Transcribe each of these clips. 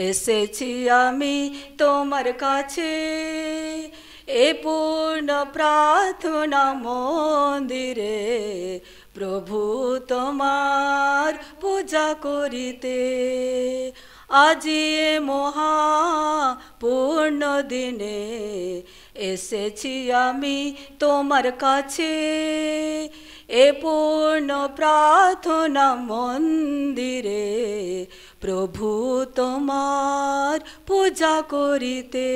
এসেছি আমি তোমার কাছে এ পূর্ণ প্রার্থনা মন্দিরে প্রভু তোমার পূজা করিতে আজি এ মহা পূর্ণ দিনে এসেছি আমি তোমার কাছে এ পূর্ণ প্রার্থনা মন্দিরে প্রভু তোমার পূজা করিতে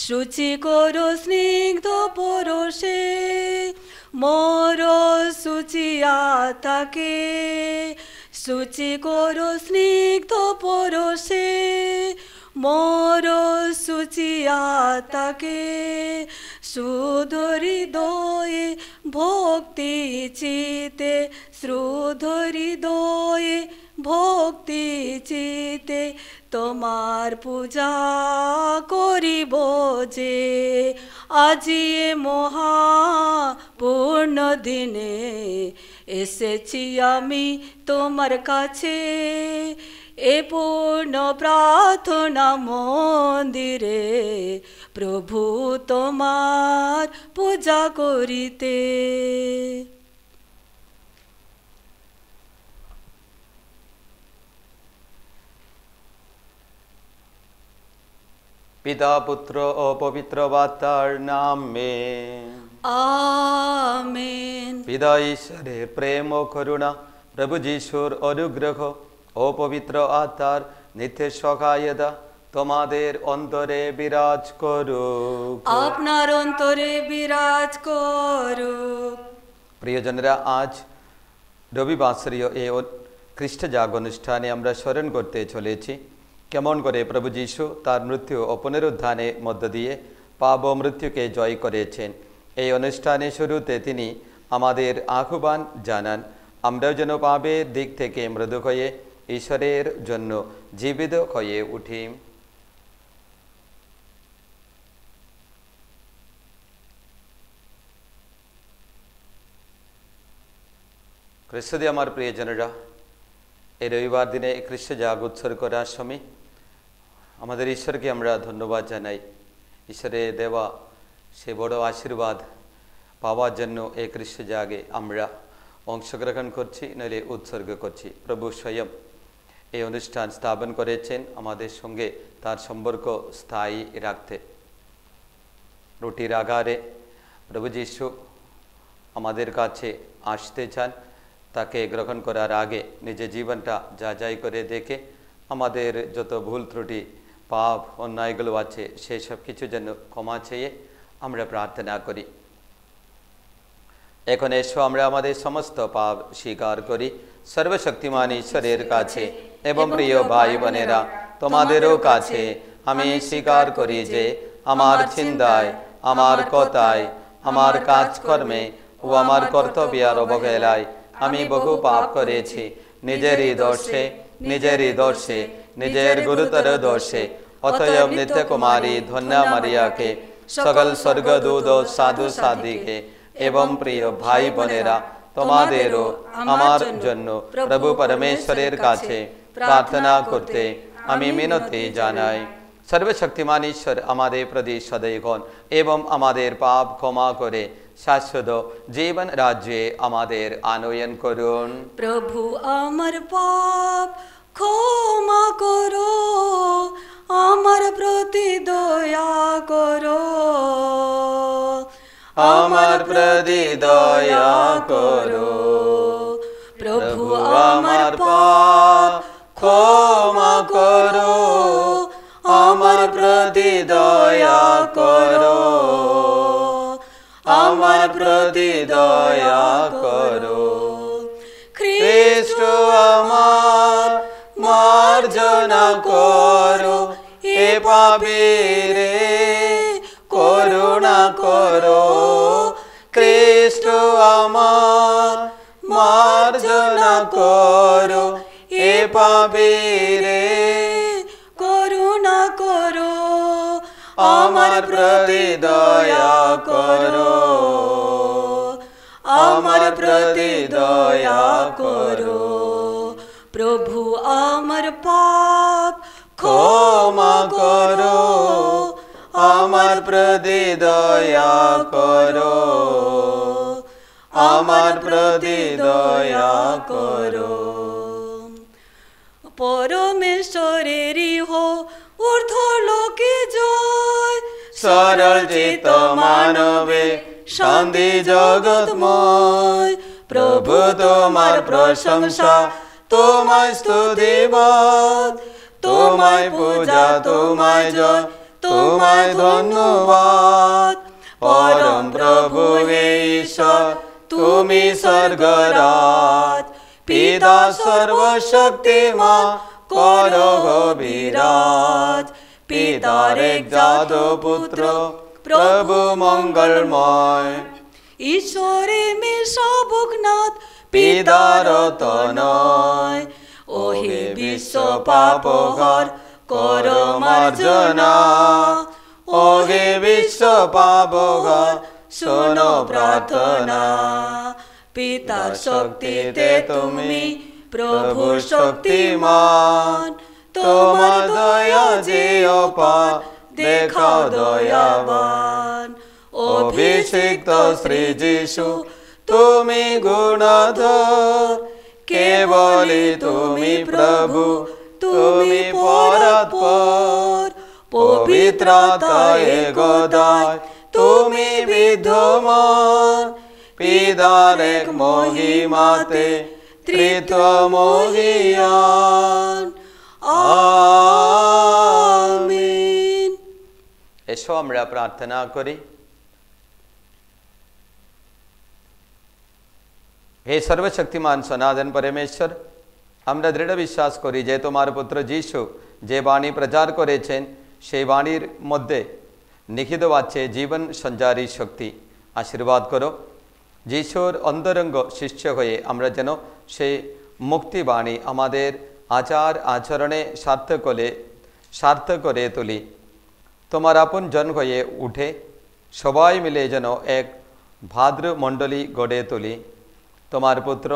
শুচি করো স্নিগ্ধ পরশে মোর শুচিয়া থাকে শুচি করো স্নিগ্ধ পরশে মোর শুচিয়া থাকে শুদ্ধ হৃদয়ে ভক্তি চিতে শুদ্ধ হৃদয়ে ভক্তি চিতে তোমার পূজা করিব যে আজি এ মহা পূর্ণ দিনে এসেছি আমি তোমার কাছে এ পূর্ণ প্রার্থনা মন্দিরে প্রভু তোমার পূজা করিতে পিতা পুত্র ও পবিত্র আত্মার নামে আমেন। পিতা ঈশ্বরের প্রেম ও করুণা প্রভু যিশুর অনুগ্রহ ও পবিত্র আত্মার নিত্য সহায়তা তোমাদের অন্তরে বিরাজ করুক। আপনার অন্তরে বিরাজ করুক। প্রিয়জনেরা, আজ রবিবাসরীয় এই খ্রিস্ট জাগ অনুষ্ঠানে আমরা স্মরণ করতে চলেছি কেমন করে প্রভু যীশু তার মৃত্যু ও পুনরুত্থানের মধ্য দিয়ে পাপ ও মৃত্যুকে জয় করেছেন। এই অনুষ্ঠানের শুরুতে তিনি আমাদের আহ্বান জানান, আমরাও যেন পাপের দিক থেকে মৃদু হয়ে ঈশ্বরের জন্য জীবিত হয়ে উঠি। খ্রিস্টদে আমার প্রিয়জনেরা, এই রবিবার দিনে খ্রিস্ট জাগ উৎসর্গ করার সময় আমাদের ঈশ্বরকে আমরা ধন্যবাদ জানাই। ঈশ্বরের দেওয়া সে বড় আশীর্বাদ পাওয়ার জন্য এই খ্রিস্ট জাগে আমরা অংশগ্রহণ করছি, নইলে উৎসর্গ করছি। প্রভু স্বয়ং এই অনুষ্ঠান স্থাপন করেছেন আমাদের সঙ্গে তার সম্পর্ক স্থায়ী রাখতে। রুটির আকারে প্রভু যীশু আমাদের কাছে আসতে চান। তাকে গ্রহণ করার আগে নিজের জীবনটা যাচাই করে দেখে আমাদের যত ভুল ত্রুটি পাপ অন্যায়গুলো আছে সেই সব কিছু যেন ক্ষমা চেয়ে আমরা প্রার্থনা করি। এখন এসো আমরা আমাদের সমস্ত পাপ স্বীকার করি সর্বশক্তিমান ঈশ্বরের কাছে এবং প্রিয় ভাই বোনেরা, তোমাদেরও কাছে আমি স্বীকার করি যে আমার চিন্তায়, আমার কথায়, আমার কাজকর্মে ও আমার কর্তব্যের অবহেলায় আমি বহু পাপ করেছি। নিজেরই দোষে, নিজের গুরুতর দোষে। অতএব নিত্য কুমারী ধন্যা মারিয়াকে, সকল স্বর্গদূত ও সাধু সাধিকে এবং প্রিয় ভাই বোনেরা, তোমাদেরও আমার জন্য প্রভু পরমেশ্বরের কাছে প্রার্থনা করতে আমি মিনতি জানাই। সর্বশক্তিমান ঈশ্বর আমাদের প্রতি সদয় হন এবং আমাদের পাপ ক্ষমা করে শাশ্বত জীবন রাজ্যে আমাদের আনয়ন করুন। প্রভু আমার পাপ ক্ষমা করো, আমার প্রতি দয়া করো, আমার প্রতি দয়া করো। প্রভু আমার পাপ ক্ষমা করো, আমার প্রতি দয়া করো, আমার প্রতি দয়া করো। খ্রিস্ট আমার মার্জনা করো, এ পাপীরে করুণা করো। খ্রিস্ট আমার মার্জনা করো, এ পাপীরে করুণা করো, আমার প্রতি দয়া করো, আমার প্রতি দয়া করো। প্রভু আমার পাপ ক্ষমা করো, আমার প্রতি দয়া করো, আমার প্রতি দয়া করো। পরমেশ্বরেরই হো ঊর্ধ্বলোকে জয়, সরল চিত্ত মানবে শান্তি জগৎময়। প্রভু তোমার প্রশংসা, তোমায় স্তুতিবাদ, তোমায় পূজা, তোমায় জয়, তোমায় ধন্যবাদ। পরম প্রভু হে ঈশ্বর, তুমি স্বর্গরাজ, পিতা সর্বশক্তিমান করো বিরাজ। পিতার একজাত পুত্র প্রভু মঙ্গলময়, ঈশ্বরে মেষাবুকনাথ পিতার তনয়। ওহে বিশ্ব পাপহর করো মার্জনা, ওহে বিশ্ব পাপহর শোনো প্রার্থনা। পিতার শক্তিতে তুমি প্রভু শক্তিমান, তোমার দয়া যে অপার দেখাও দয়াবান। অভিষিক্ত শ্রী যিশু তুমি গুণধর, কেবলই তুমি প্রভু, তুমি পরাৎপর। পবিত্রতায় একদায় তুমি বিদ্যমান, পিতার এক মহিমাতে ত্রিত্ব মহিয়ান। আমিন। এসো আমরা প্রার্থনা করি। হে সর্বশক্তিমান সনাতন পরমেশ্বর, আমরা দৃঢ় বিশ্বাস করি যে তোমার পুত্র যিশু যে বাণী প্রচার করেছেন, সেই বাণীর মধ্যে নিহিত আছে জীবন সঞ্চারী শক্তি। আশীর্বাদ করো যিশুর অন্তরঙ্গ শিষ্য হয়ে আমরা যেন সেই মুক্তিবাণী আমাদের আচার আচরণে সার্থক করে তুলি। তোমার আপন জন হয়ে উঠে সবাই মিলে যেন এক ভাদ্রমণ্ডলী গড়ে তুলি। তোমার পুত্র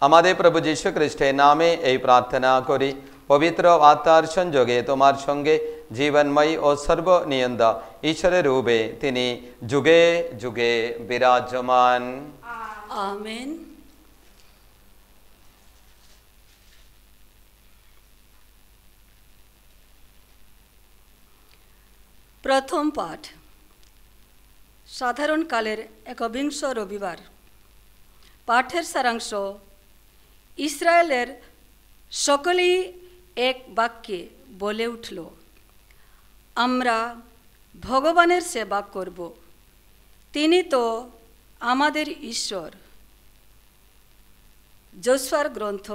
আমাদের প্রভু যীশু খ্রিস্টের নামে এই প্রার্থনা করি। পবিত্র আত্মার সংযোগে তোমার সঙ্গে জীবনময়ী ও সর্বনিয়ন্তা ঈশ্বরের রূপে তিনি যুগে যুগে বিরাজমান। আমেন। প্রথম পাঠ সাধারণকালের একবিংশ রবিবার। পাঠের সারাংশ: ইসরায়েলের সকলেই এক বাক্যে বলে উঠল, আমরা ভগবানের সেবা করব, তিনি তো আমাদের ঈশ্বর। যোশুয়ার গ্রন্থ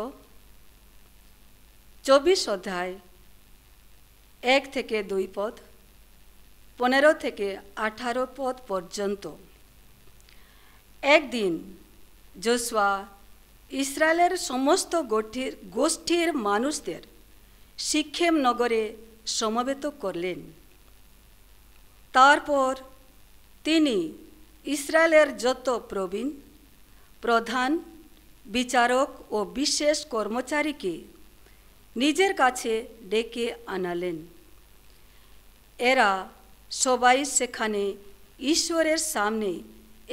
24 অধ্যায় 1 থেকে 2 পদ, 15 থেকে 18 পদ পর্যন্ত। একদিন যোশুয়া ইসরায়েলের সমস্ত গোষ্ঠীর মানুষদের সিখেম নগরে সমবেত করলেন। তারপর তিনি ইসরায়েলের যত প্রবীণ, প্রধান, বিচারক ও বিশেষ কর্মচারীকে নিজের কাছে ডেকে আনালেন। এরা সবাই সেখানে ঈশ্বরের সামনে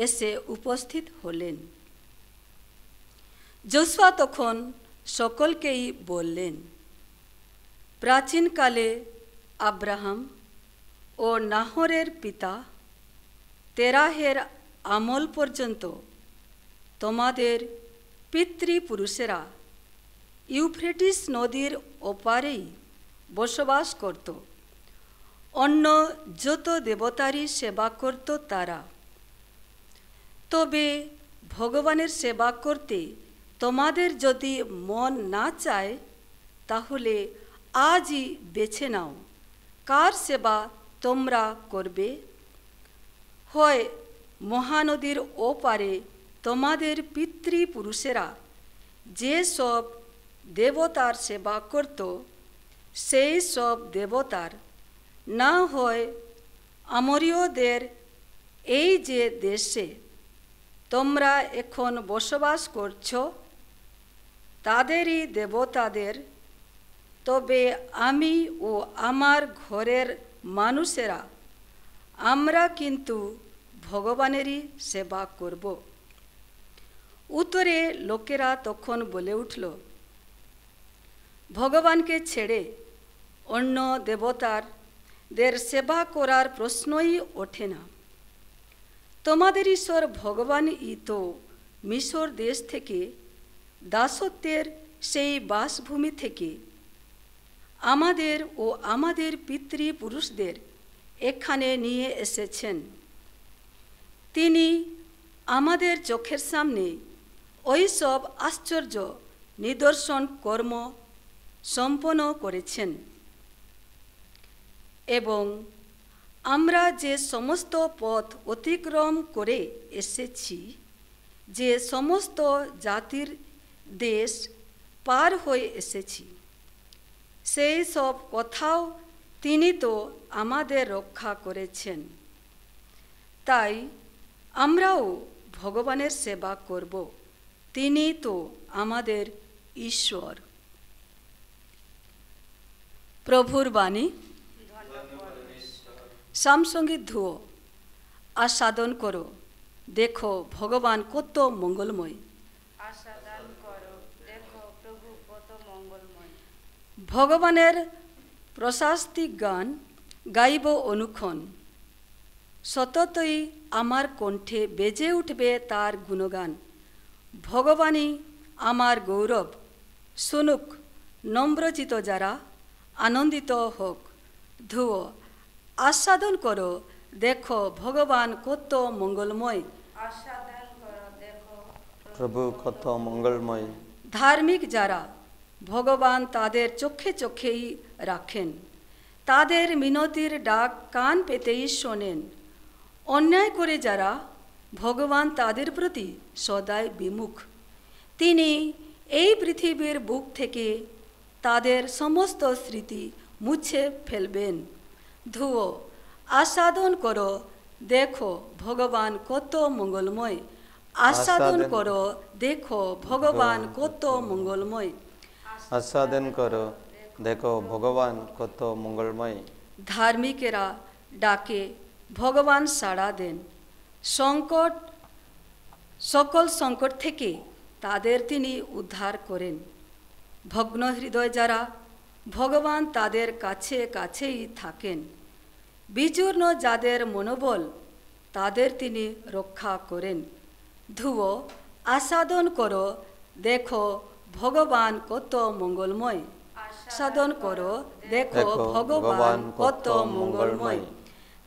এসে উপস্থিত হলেন। যোশুয়া তখন সকলকেই বললেন, প্রাচীনকালে আব্রাহাম ও নাহরের পিতা তেরাহের আমল পর্যন্ত তোমাদের পিতৃপুরুষেরা ইউফ্রেটিস নদীর ওপারেই বসবাস করত। অন্য যত দেবতারই সেবা করত তারা। তবে ভগবানের সেবা করতে তোমাদের যদি মন না চায়, তাহলে আজই বেছে নাও কার সেবা তোমরা করবে। হয় মহানদীর ওপারে তোমাদের পিতৃপুরুষেরা যে সব দেবতার সেবা করত, সেই সব দেবতার, না হয় আমরীয়দের এই যে দেশে তোমরা এখন বসবাস করছ তাদেরই দেবতাদের তবে আমি ও আমার ঘরের মানুষেরা আমরা কিন্তু ভগবানেরই সেবা করব। উত্তরে লোকেরা তখন বলে উঠল, ভগবানকে ছেড়ে অন্য দেবতাদের সেবা করার প্রশ্নই ওঠে না। তোমাদের ঈশ্বর ভগবানই তো মিশর দেশ থেকে, দাসত্বের সেই বাসভূমি থেকে আমাদের ও আমাদের পিতৃপুরুষদের এখানে নিয়ে এসেছেন। তিনি আমাদের চোখের সামনে ওই সব আশ্চর্য নিদর্শন কর্ম সম্পন্ন করেছেন এবং আমরা যে সমস্ত পথ অতিক্রম করে এসেছি, যে সমস্ত জাতির দেশ পার হয়ে এসেছি, সেই সব কথাও তিনি তো আমাদের রক্ষা করেছেন। তাই আমরাও ভগবানের সেবা করব। তিনি তো আমাদের ঈশ্বর। প্রভুর বাণী। সামসঙ্গীত ধুও আর সাধন করো, দেখো ভগবান কত মঙ্গলময়। ভগবানের প্রশস্তি গান গাইব অনুক্ষণ, সততই আমার কণ্ঠে বেজে উঠবে তার গুণগান। ভগবানই আমার গৌরব, শুনুক নম্রচিত যারা, আনন্দিত হোক। ধুও আস্বাদন করো, দেখো ভগবান কত মঙ্গলময়। প্রভু কত মঙ্গলময়। ধার্মিক যারা ভগবান তাদের চোখে চোখেই রাখেন, তাদের মিনতির ডাক কান পেতেই শোনেন। অন্যায় করে যারা ভগবান তাদের প্রতি সদাই বিমুখ। তিনি এই পৃথিবীর বুক থেকে তাদের সমস্ত স্মৃতি মুছে ফেলবেন। ধুও আস্বাদন করো, দেখো ভগবান কত মঙ্গলময়। আস্বাদন করো, দেখো ভগবান কত মঙ্গলময়। আস্বাদন করো, দেখো ভগবান কত মঙ্গলময়। ধার্মিকেরা ডাকে ভগবান সাড়া দেন। সকল সংকট থেকে তাদের তিনি উদ্ধার করেন। ভগ্ন হৃদয় যারা, ভগবান তাদের কাছে কাছেই থাকেন। বিচূর্ণ যাদের মনোবল, তাদের তিনি রক্ষা করেন। ধুও আস্বাদন করো, দেখো ভগবান কত মঙ্গলময়। সাধন করো, দেখো ভগবান কত মঙ্গলময়।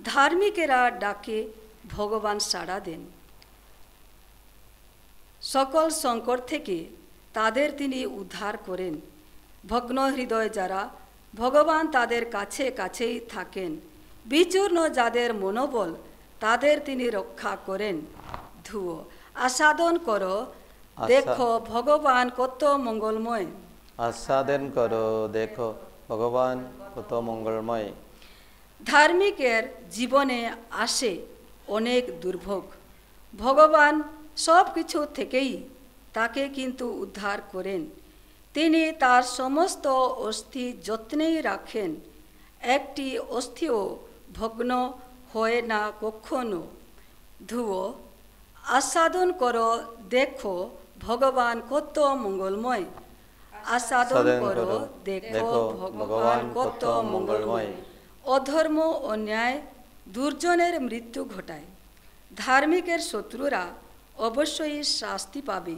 ধার্মিকেরা ডাকে ভগবান সাড়া দেন। সকল সংকট থেকে তাদের তিনি উদ্ধার করেন। ভগ্ন হৃদয় যারা, ভগবান তাদের কাছে কাছেই থাকেন। বিচূর্ণ যাদের মনোবল, তাদের তিনি রক্ষা করেন। ধুও আস্বাদন করো, দেখো ভগবান কত মঙ্গলময়। আস্বাদন করো, দেখো ভগবান কত মঙ্গলময়। ধার্মিকের জীবনে আসে অনেক দুর্ভোগ। ভগবান সব কিছু থেকেই তাকে কিন্তু উদ্ধার করেন। তিনি তার সমস্ত অস্থি যত্নেই রাখেন। একটি অস্থিও ভগ্ন হয় না কখনো। ধুও আস্বাদন করো, দেখো ভগবান কত মঙ্গলময়। আস্বাদন করো, দেখো ভগবান কত মঙ্গলময়। অধর্ম অন্যায় দুর্জনের মৃত্যু ঘটায়। ধার্মিকের শত্রুরা অবশ্যই শাস্তি পাবে।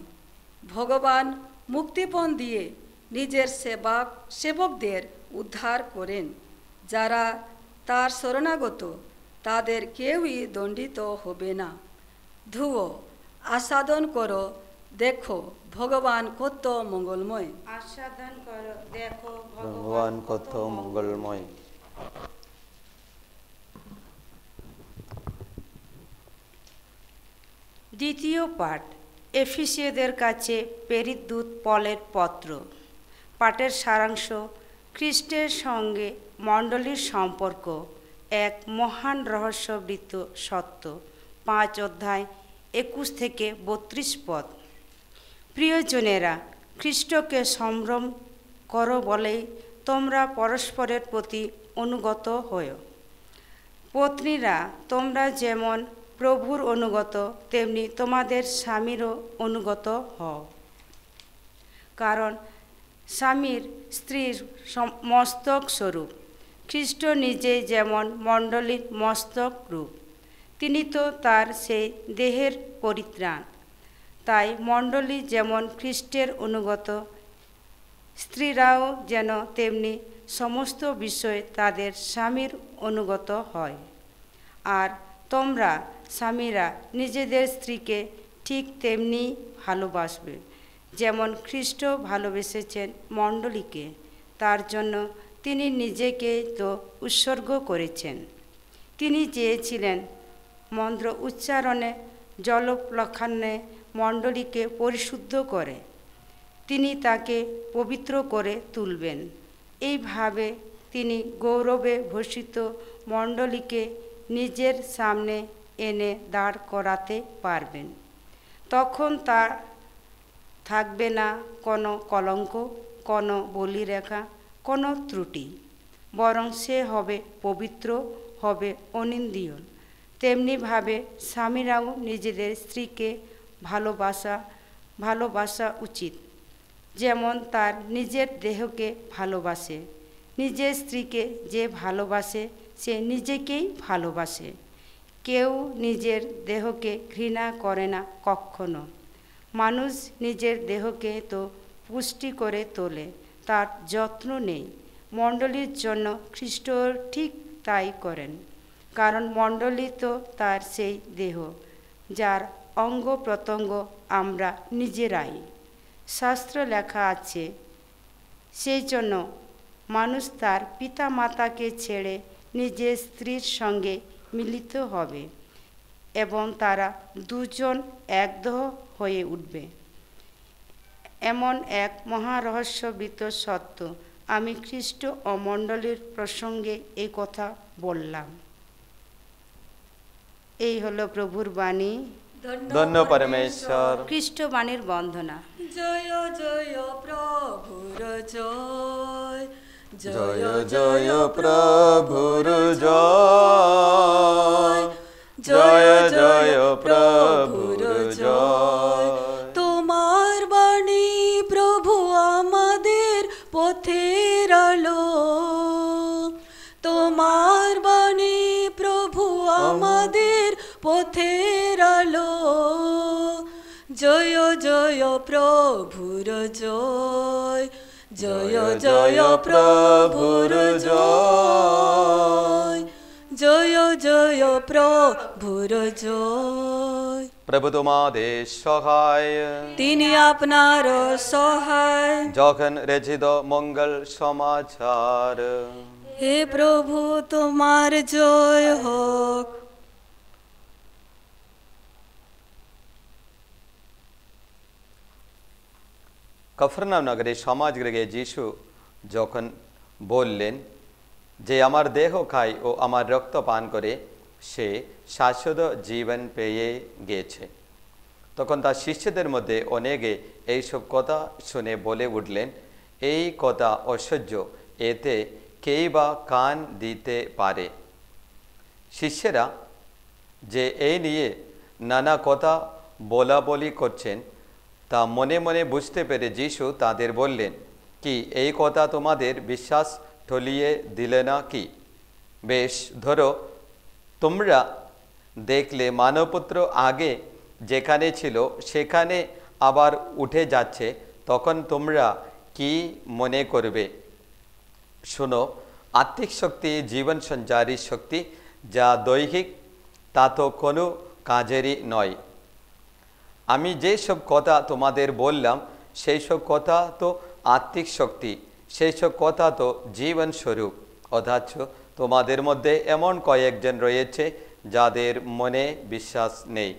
ভগবান মুক্তিপণ দিয়ে নিজের সেবকদের উদ্ধার করেন। যারা তার শরণাগত, তাদের কেউই দণ্ডিত হবে না। ধুও আস্বাদন করো, দেখো ভগবান কত মঙ্গলময়। আস্বাদন করো, দেখো ভগবান কত মঙ্গলময়। দ্বিতীয় পাঠ, এফিসীয়দের কাছে প্রেরিত দূত পলের পত্র। পাঠের সারাংশ, খ্রিস্টের সঙ্গে মণ্ডলীর সম্পর্ক এক মহান রহস্যবৃত্ত সত্য। 5 অধ্যায় 21 থেকে 32 পদ। প্রিয়জনেরা, খ্রিস্টকে সম্ভ্রম করো বলেই তোমরা পরস্পরের প্রতি অনুগত হও। পত্নীরা, তোমরা যেমন প্রভুর অনুগত, তেমনি তোমাদের স্বামীরও অনুগত হও। কারণ স্বামীর স্ত্রীর মস্তক স্বরূপ, খ্রিস্ট নিজেই যেমন মণ্ডলীর মস্তক রূপ, তিনি তো তার সেই দেহের পরিত্রাণ। তাই মণ্ডলী যেমন খ্রিস্টের অনুগত, স্ত্রীরাও যেন তেমনি সমস্ত বিষয়ে তাদের স্বামীর অনুগত হয়। আর তোমরা স্বামীরা নিজেদের স্ত্রীকে ঠিক তেমনি ভালোবাসবে, যেমন খ্রিস্ট ভালোবেসেছেন মণ্ডলীকে, তার জন্য তিনি নিজেকে তো উৎসর্গ করেছেন। তিনি চেয়েছিলেন মন্ত্র উচ্চারণে জলপ্লক্ষান্নে মণ্ডলীকে পরিশুদ্ধ করে তিনি তাকে পবিত্র করে তুলবেন। এইভাবে তিনি গৌরবে ভূষিত মণ্ডলীকে নিজের সামনে এনে দাঁড় করাতে পারবেন। তখন তার থাকবে না কোনো কলঙ্ক, কোনো বলিরেখা, কোনো ত্রুটি, বরং সে হবে পবিত্র, হবে অনিন্দ্রিয়। তেমনিভাবে স্বামীরাও নিজেদের স্ত্রীকে ভালোবাসা উচিত, যেমন তার নিজের দেহকে ভালোবাসে। নিজের স্ত্রীকে যে ভালোবাসে সে নিজেকেই ভালোবাসে। কেউ নিজের দেহকে ঘৃণা করে না কখনো। মানুষ নিজের দেহকে তো পুষ্টি করে তোলে, তার যত্ন নেই। মণ্ডলীর জন্য খ্রিস্ট ঠিক তাই করেন, কারণ মণ্ডলী তো তার সেই দেহ, যার অঙ্গ প্রত্যঙ্গ আমরা নিজেরাই। শাস্ত্র লেখা আছে, সেই জন্য মানুষ তার পিতা মাতাকে ছেড়ে নিজের স্ত্রীর সঙ্গে মিলিত হবে এবং তারা দুজন একদেহ হয়ে উঠবে। এমন এক মহারহস্যবিত সত্য আমি খ্রিস্ট ও মণ্ডলীর প্রসঙ্গে এই কথা বললাম। এই হলো প্রভুর বাণী। ধন্য পরমেশ্বর। খ্রিস্ট বাণীর বন্দনা। জয় জয় প্রভুর জয়, জয় জয় প্রভুর জয়, জয় জয় প্রভুর জয়। তোমার বাণী প্রভু আমাদের পথের আলো, তোমার বাণী প্রভু আমাদের পথের আলো। জয় জয় প্রভুর জয়, জয় জয় প্রভুর জয়, জয় জয় প্রভুর জয়। প্রভু তোমাদের সহায়, তিনি আপনার সহায়। যখন রেজিত মঙ্গল সমাচার। হে প্রভু, তোমার জয় হোক। কফরনাম নগরে সমাজগৃহে যিশু যখন বললেন যে আমার দেহ খায় ও আমার রক্ত পান করে সে শাশ্বত জীবন পেয়ে গেছে, তখন তার শিষ্যদের মধ্যে অনেকে এইসব কথা শুনে বলে উঠলেন, এই কথা অসহ্য, এতে কেই বা কান দিতে পারে। শিষ্যরা যে এই নিয়ে নানা কথা বলা বলি করছেন তা মনে মনে বুঝতে পেরে যিশু তাদের বললেন, কি এই কথা তোমাদের বিশ্বাস ঠলিয়ে দিলে না কি? বেশ, ধরো তোমরা দেখলে মানবপুত্র আগে যেখানে ছিল সেখানে আবার উঠে যাচ্ছে, তখন তোমরা কি মনে করবে? শোনো, আত্মিক শক্তি জীবন সঞ্চারী শক্তি, যা দৈহিক তা তো কোনো কাজেরই নয়। আমি যেসব কথা তোমাদের বললাম সেই সব কথা তো আত্মিক শক্তি, সেই সব কথা তো জীবন স্বরূপ। অথচ তোমাদের মধ্যে এমন কয়েকজন রয়েছে যাদের মনে বিশ্বাস নেই।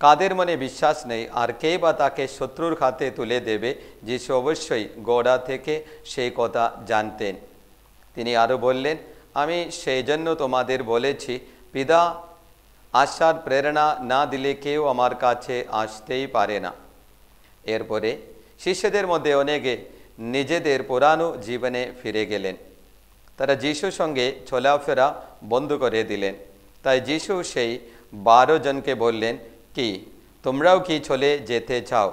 কাদের মনে বিশ্বাস নেই আর কে বা তাকে শত্রুর হাতে তুলে দেবে? যিশু অবশ্যই গোড়া থেকে সেই কথা জানতেন। তিনি আরও বললেন, আমি সেই জন্য তোমাদের বলেছি, পিতা আসার প্রেরণা না দিলে কেউ আমার কাছে আসতেই পারে না। এরপরে শিষ্যদের মধ্যে অনেকে নিজেদের পুরানো জীবনে ফিরে গেলেন। তারা যিশুর সঙ্গে চলাফেরা বন্ধ করে দিলেন। তাই যিশু সেই 12 জনকে বললেন, কি তোমরাও কি চলে যেতে চাও?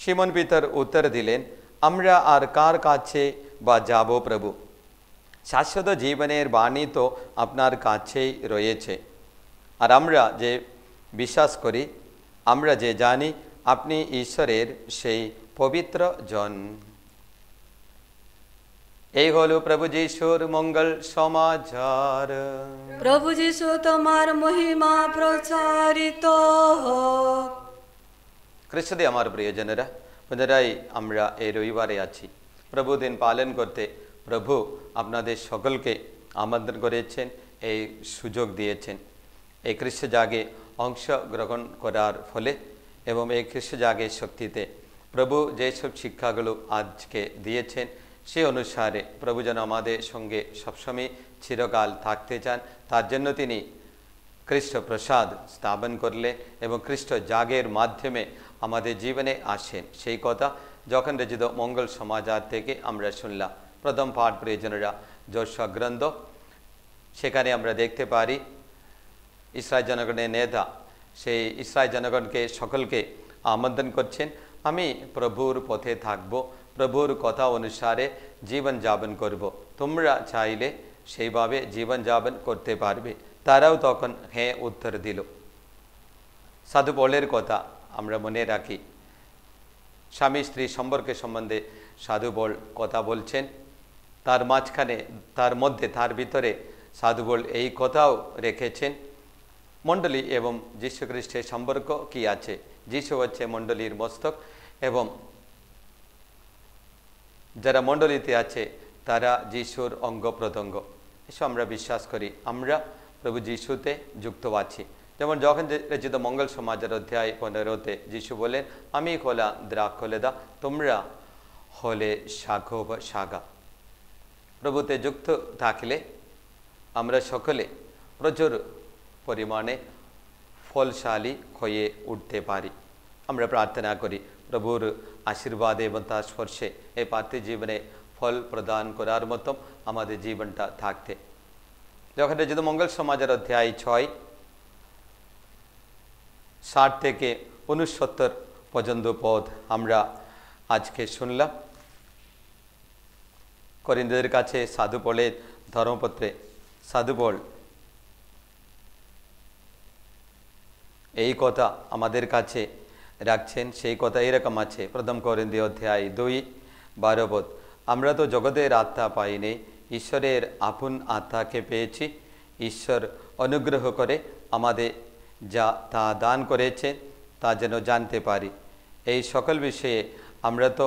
সিমন পিতর উত্তর দিলেন, আমরা আর কার কাছে বা যাব প্রভু? শাশ্বত জীবনের বাণী তো আপনার কাছেই রয়েছে। আর আমরা যে বিশ্বাস করি, আমরা যে জানি আপনি ঈশ্বরের সেই পবিত্র জন। এই হলো প্রভু যিশুর মঙ্গল সমাচার। প্রভু যিশু তোমার মহিমা প্রচারিত হোক। খ্রিস্টে আমার প্রিয়জনেরা, পুনরায় আমরা এই রবিবারে আছি। প্রভু দিন পালন করতে প্রভু আপনাদের সকলকে আমন্ত্রণ করেছেন, এই সুযোগ দিয়েছেন। এই খ্রিস্ট জাগে অংশগ্রহণ করার ফলে এবং এই খ্রিস্ট জাগের শক্তিতে প্রভু যেসব শিক্ষাগুলো আজকে দিয়েছেন, সে অনুসারে প্রভু যেন আমাদের সঙ্গে সবসময় চিরকাল থাকতে চান, তার জন্য তিনি খ্রিস্ট প্রসাদ স্থাপন করলেন এবং খ্রিস্ট জাগের মাধ্যমে আমাদের জীবনে আসেন। সেই কথা যখন রচিত মঙ্গল সমাচার থেকে আমরা শুনলাম। প্রথম পাঠ প্রিয়জনেরা যোশুয়া গ্রন্থ, সেখানে আমরা দেখতে পারি ইসরায়েল জনগণের নেতা সেই ইসরায়েল জনগণকে সকলকে আমন্ত্রণ করছেন, আমি প্রভুর পথে থাকব, প্রভুর কথা অনুসারে জীবন যাপন করব, তোমরা চাইলে সেইভাবে জীবন যাপন করতে পারবে। তারাও তখন হ্যাঁ উত্তর দিল। সাধু পলের কথা আমরা মনে রাখি। স্বামী স্ত্রী সম্পর্কের সম্বন্ধে সাধু বল কথা বলছেন। তার মাঝখানে, তার মধ্যে, তার ভিতরে সাধু বল এই কথাও রেখেছেন, মণ্ডলী এবং যীশু খ্রিস্টের সম্পর্ক কি আছে। যীশু হচ্ছে মণ্ডলীর মস্তক এবং যারা মণ্ডলীতে আছে তারা যীশুর অঙ্গ প্রত্যঙ্গ। এসব আমরা বিশ্বাস করি। আমরা প্রভু যীশুতে যুক্ত আছি। যেমন যখন রচিত মঙ্গল সমাজের অধ্যায় 15-তে যীশু বলেন, আমি হলা দ্রাক্ষলতা, তোমরা হলে শাখা বা শাখা। প্রভুতে যুক্ত থাকলে আমরা সকলে প্রচুর পরিমাণে ফলশালী হয়ে উঠতে পারি। আমরা প্রার্থনা করি প্রভুর আশীর্বাদে এবং তার স্পর্শে এই পার্থিব জীবনে ফল প্রদান করার মতো আমাদের জীবনটা থাকতে। যখন রচিত মঙ্গল সমাজের অধ্যায় 6 60 থেকে 69 পর্যন্ত পদ আমরা আজকে শুনলাম। করিন্থীয়দের কাছে সাধু পলের ধর্মপত্রে সাধু পল এই কথা আমাদের কাছে রাখছেন। সেই কথা এরকম আছে, প্রথম করিন্থীয় অধ্যায় 2:12 পদ, আমরা তো জগতের আত্মা পাইনি, ঈশ্বরের আপন আত্মাকে পেয়েছি। ঈশ্বর অনুগ্রহ করে আমাদের যা তা দান করেছে তা যেন জানতে পারি। এই সকল বিষয়ে আমরা তো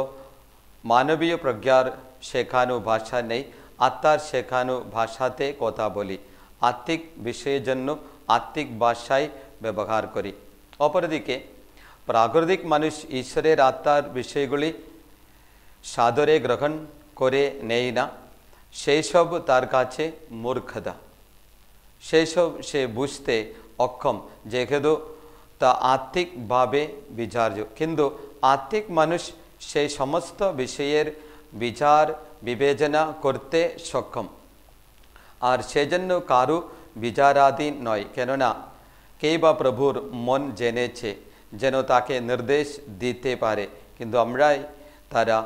মানবীয় প্রজ্ঞার শেখানো ভাষা নেই, আত্মার শেখানো ভাষাতে কথা বলি, আত্মিক বিষয়ের জন্য আত্মিক ভাষায় ব্যবহার করি। অপরদিকে প্রাকৃতিক মানুষ ঈশ্বরের আত্মার বিষয়গুলি সাদরে গ্রহণ করে নেই না, সেই সব তার কাছে মূর্খতা, সেই সব সে বুঝতে অক্ষম, যেহেতু তা আত্মিকভাবে বিচার্য। কিন্তু আত্মিক মানুষ সেই সমস্ত বিষয়ের বিচার বিবেচনা করতে সক্ষম, আর সেজন্য কারু বিচারাধীন নয়। কেননা কেই বা প্রভুর মন জেনেছে যেন তাকে নির্দেশ দিতে পারে, কিন্তু আমরাই তারা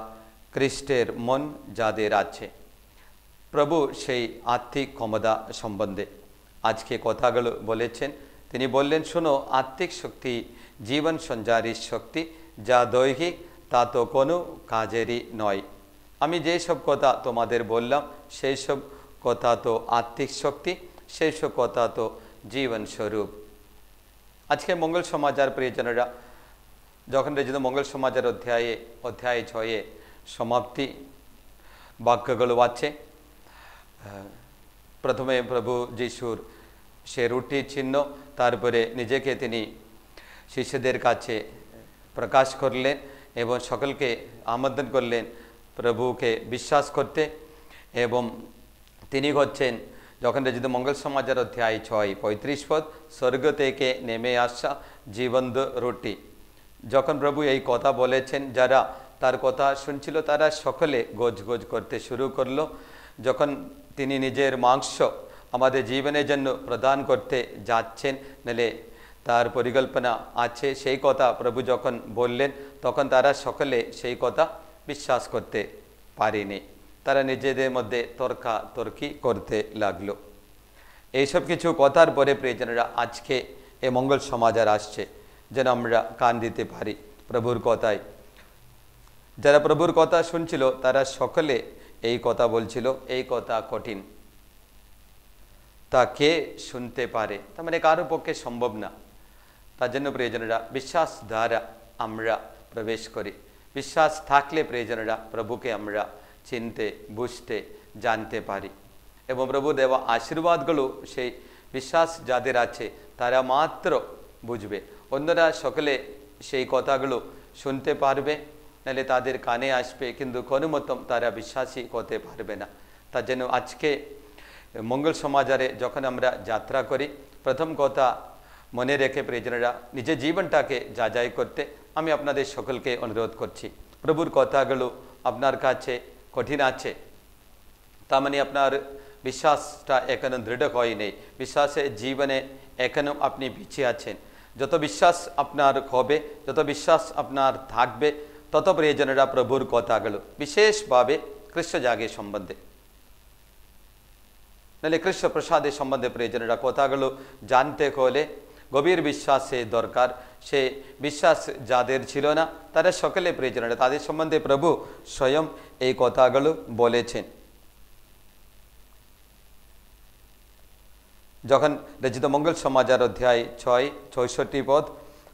খ্রিস্টের মন যাদের আছে। প্রভু সেই আত্মিক ক্ষমতা সম্বন্ধে আজকে কথাগুলো বলেছেন। তিনি বললেন, শোনো, আত্মিক শক্তি জীবন সঞ্চারী শক্তি, যা দৈহিক তা তো কোনো কাজেরই নয়। আমি যেসব কথা তোমাদের বললাম সেই সব কথা তো আত্মিক শক্তি, সেই সব কথা তো জীবন স্বরূপ। আজকে মঙ্গল সমাচার প্রিয়জনেরা, যখন রচিত মঙ্গল সমাচার অধ্যায় 6 সমাপ্তি বাক্যগুলো আছে। প্রথমে প্রভু যিশুর সে রুটির চিহ্ন, তারপরে নিজেকে তিনি শিষ্যদের কাছে প্রকাশ করলেন এবং সকলকে আমন্ত্রণ করলেন প্রভুকে বিশ্বাস করতে। এবং তিনি হচ্ছেন, যখন রচিত মঙ্গল সমাচার অধ্যায় 6:35 পদ, স্বর্গ থেকে নেমে আসা জীবন্ত রুটি। যখন প্রভু এই কথা বলেছেন, যারা তার কথা শুনছিল তারা সকলে গোজ করতে শুরু করলো। যখন তিনি নিজের মাংস আমাদের জীবনের জন্য প্রদান করতে যাচ্ছেন, নাহলে তার পরিকল্পনা আছে, সেই কথা প্রভু যখন বললেন তখন তারা সকলে সেই কথা বিশ্বাস করতে পারেনি। তারা নিজেদের মধ্যে তর্কাতর্কি করতে লাগলো। এইসব কিছু কথার পরে প্রিয়জনেরা আজকে এই মঙ্গল সমাচার আসছে যেন আমরা কান দিতে পারি প্রভুর কথায়। যারা প্রভুর কথা শুনছিল তারা সকলে এই কথা বলছিল, এই কথা কঠিন, তা কে শুনতে পারে, তার মানে কারো পক্ষে সম্ভব না। তার জন্য প্রিয়জনেরা বিশ্বাস দ্বারা আমরা প্রবেশ করি। বিশ্বাস থাকলে প্রিয়জনেরা প্রভুকে আমরা চিনতে, বুঝতে, জানতে পারি এবং প্রভু দেওয়া আশীর্বাদগুলো সেই বিশ্বাস যাদের আছে তারা মাত্র বুঝবে। অন্যরা সকলে সেই কথাগুলো শুনতে পারবে, নাহলে তাদের কানে আসবে, কিন্তু কোনো মতো তারা বিশ্বাসী হতে পারবে না। তার জন্য আজকে মঙ্গল সমাচারে যখন আমরা যাত্রা করি, প্রথম কথা মনে রেখে প্রিয়জনেরা নিজের জীবনটাকে যাচাই করতে আমি আপনাদের সকলকে অনুরোধ করছি। প্রভুর কথাগুলো আপনার কাছে কঠিন আছে, তার মানে আপনার বিশ্বাসটা এখনো দৃঢ় হয়নি, বিশ্বাসের জীবনে এখনো আপনি পিছিয়ে আছেন। যত বিশ্বাস আপনার হবে, যত বিশ্বাস আপনার থাকবে, তত প্রিয়জনেরা প্রভুর কথাগুলো বিশেষভাবে খ্রিস্ট জাগের সম্বন্ধে, নাহলে খ্রিস্ট প্রসাদের সম্বন্ধে প্রিয়জনেরা কথাগুলো জানতে হলে গভীর বিশ্বাসের দরকার। সে বিশ্বাস যাদের ছিল না তারা সকলে প্রিয়জনেরা তাদের সম্বন্ধে প্রভু স্বয়ং এই কথাগুলো বলেছেন। যখন রচিত মঙ্গল সমাচার অধ্যায় 6:66 পদ,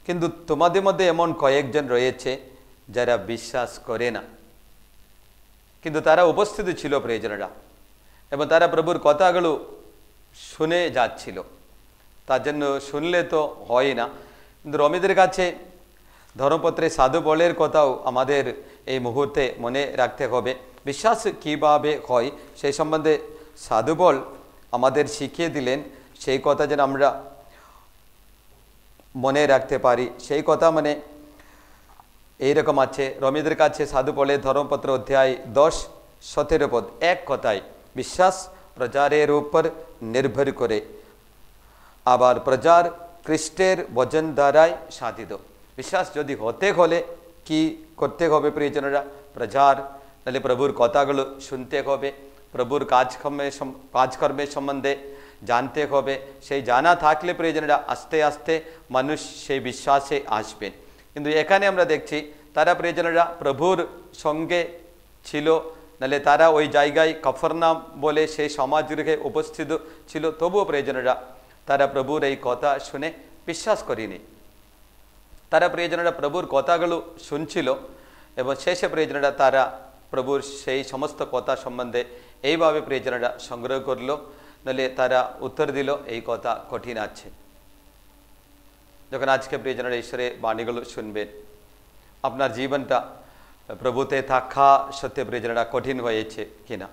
কিন্তু তোমাদের মধ্যে এমন কয়েকজন রয়েছে যারা বিশ্বাস করে না, কিন্তু তারা উপস্থিত ছিল প্রিয়জনেরা এবং তারা প্রভুর কথাগুলো শুনে যাচ্ছিল। তার জন্য শুনলে তো হয় না, কিন্তু রোমীদের কাছে ধর্মপত্রে সাধু বলের কথাও আমাদের এই মুহূর্তে মনে রাখতে হবে। বিশ্বাস কীভাবে হয় সেই সম্বন্ধে সাধু বল আমাদের শিখিয়ে দিলেন। সেই কথা যেন আমরা মনে রাখতে পারি। সেই কথা মানে এইরকম আছে, রোমীদের কাছে সাধু বলে ধর্মপত্র অধ্যায় 10:17 পদ, এক কথায় বিশ্বাস প্রচারের উপর নির্ভর করে, আবার প্রচার খ্রিস্টের বচন দ্বারাই সাধিত। বিশ্বাস যদি হতে হলে কি করতে হবে প্রিয়জনেরা? প্রচার, নাহলে প্রভুর কথাগুলো শুনতে হবে, প্রভুর কাজকর্মের সম্বন্ধে জানতে হবে। সেই জানা থাকলে প্রিয়জনেরা আস্তে আস্তে মানুষ সেই বিশ্বাসে আসবেন। কিন্তু এখানে আমরা দেখছি তারা প্রিয়জনেরা প্রভুর সঙ্গে ছিল, নাহলে তারা ওই জায়গায় কফরনাম বলে সেই সমাজগৃহে উপস্থিত ছিল, তবুও প্রিয়জনেরা তারা প্রভুর এই কথা শুনে বিশ্বাস করেনি। তারা প্রিয়জনেরা প্রভুর কথাগুলো শুনছিল এবং শেষে প্রিয়জনেরা তারা প্রভুর সেই সমস্ত কথা সম্বন্ধে এইভাবে প্রিয়জনেরা সংগ্রহ করল, নাহলে তারা উত্তর দিল এই কথা কঠিন আছে। যখন আজকে প্রিয়জনেরা ঈশ্বরের বাণীগুলো শুনবেন, আপনার জীবনটা প্রভুতে থাকা সত্যি প্রিয়জনেরা কঠিন হয়েছে কিনা?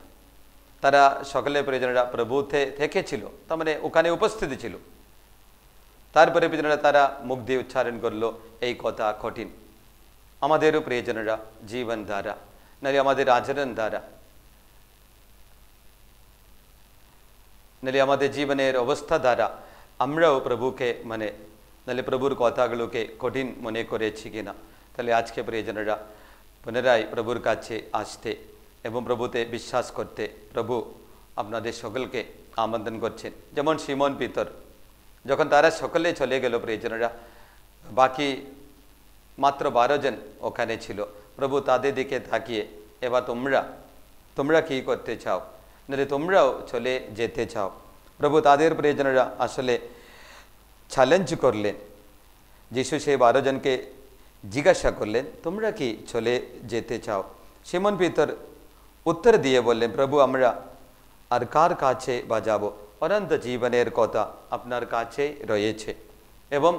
তারা সকলে প্রিয়জনেরা প্রভুতে থেকেছিল, তার মানে ওখানে উপস্থিতি ছিল, তারপরে প্রিয়জনেরা তারা মুখ দিয়ে উচ্চারণ করলো এই কথা কঠিন। আমাদেরও প্রিয়জনেরা জীবন দ্বারা, নাহলে আমাদের আচরণ দ্বারা, নাহলে আমাদের জীবনের অবস্থা দ্বারা আমরাও প্রভুকে মানে নাহলে প্রভুর কথাগুলোকে কঠিন মনে করেছি কিনা? তাহলে আজকে প্রিয়জনেরা পুনরায় প্রভুর কাছে আসতে এবং প্রভুতে বিশ্বাস করতে প্রভু আপনাদের সকলকে আমন্ত্রণ করছেন। যেমন সিমন পিতর, যখন তারা সকলে চলে গেল প্রিয়জনেরা, বাকি মাত্র 12 জন ওখানে ছিল। প্রভু তাদের দিকে তাকিয়ে, এবার তোমরা কি করতে চাও, নাহলে তোমরাও চলে যেতে চাও? প্রভু তাদের প্রিয়জনেরা আসলে চ্যালেঞ্জ করলেন। যিশু সেই 12 জনকে জিজ্ঞাসা করলেন, তোমরা কি চলে যেতে চাও? সিমন পিতর উত্তর দিয়ে বললেন, প্রভু আমরা আর কার কাছে বা যাব? অনন্ত জীবনের কথা আপনার কাছে রয়েছে। এবং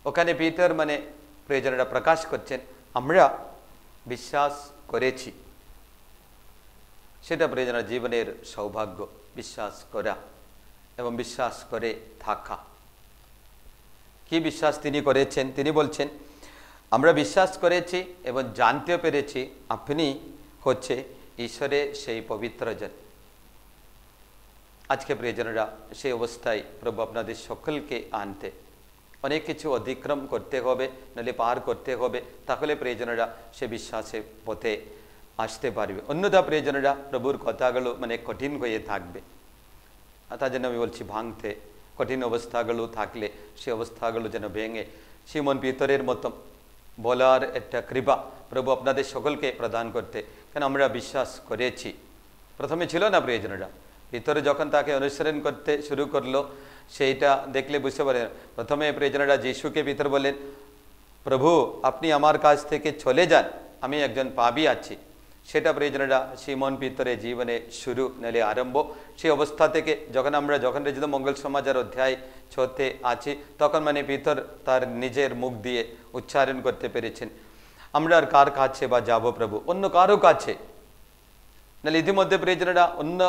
ওখানে পিতর মানে প্রিয়জনেরা প্রকাশ করছেন, আমরা বিশ্বাস করেছি। সেটা প্রিয়জনেরা জীবনের সৌভাগ্য, বিশ্বাস করা এবং বিশ্বাস করে থাকা। কি বিশ্বাস তিনি করেছেন? তিনি বলছেন, আমরা বিশ্বাস করেছি এবং জানতে পেরেছি আপনি হচ্ছে ঈশ্বরের সেই পবিত্র জন। আজকে প্রিয়জনেরা সেই অবস্থায় প্রভু আপনাদের সকলকে আনতে অনেক কিছু অতিক্রম করতে হবে, নাহলে পার করতে হবে, তাহলে প্রিয়জনেরা সে বিশ্বাসের পথে আসতে পারবে। অন্যথা প্রিয়জনেরা প্রভুর কথাগুলো কঠিন হয়ে থাকবে। তার জন্য আমি বলছি ভাঙতে, কঠিন অবস্থাগুলো থাকলে সে অবস্থাগুলো যেন ভেঙে সিমন পিতরের মতো বলার একটা কৃপা প্রভু আপনাদের সকলকে প্রদান করতে। কেন আমরা বিশ্বাস করেছি। প্রথমে ছিল না প্রিয়জনেরা, পিতর যখন তাকে অনুসরণ করতে শুরু করলো সেইটা দেখলে বুঝতে পারেন। প্রথমে প্রিয়জনেরা যিশুকে পিতর বলেন, প্রভু আপনি আমার কাছ থেকে চলে যান, আমি একজন পাপী আছি। সেটা প্রিয়জনেরা সিমন পিতরের জীবনে শুরু, নাহলে আরম্ভ। সেই অবস্থা থেকে যখন রচিত মঙ্গল সমাজের অধ্যায় 6-তে আছি, তখন পিতর তার নিজের মুখ দিয়ে উচ্চারণ করতে পেরেছেন, আমরা আর কার কাছে বা যাব প্রভু, অন্য কারো কাছে। নাহলে ইতিমধ্যে প্রিয়জনেরা অন্য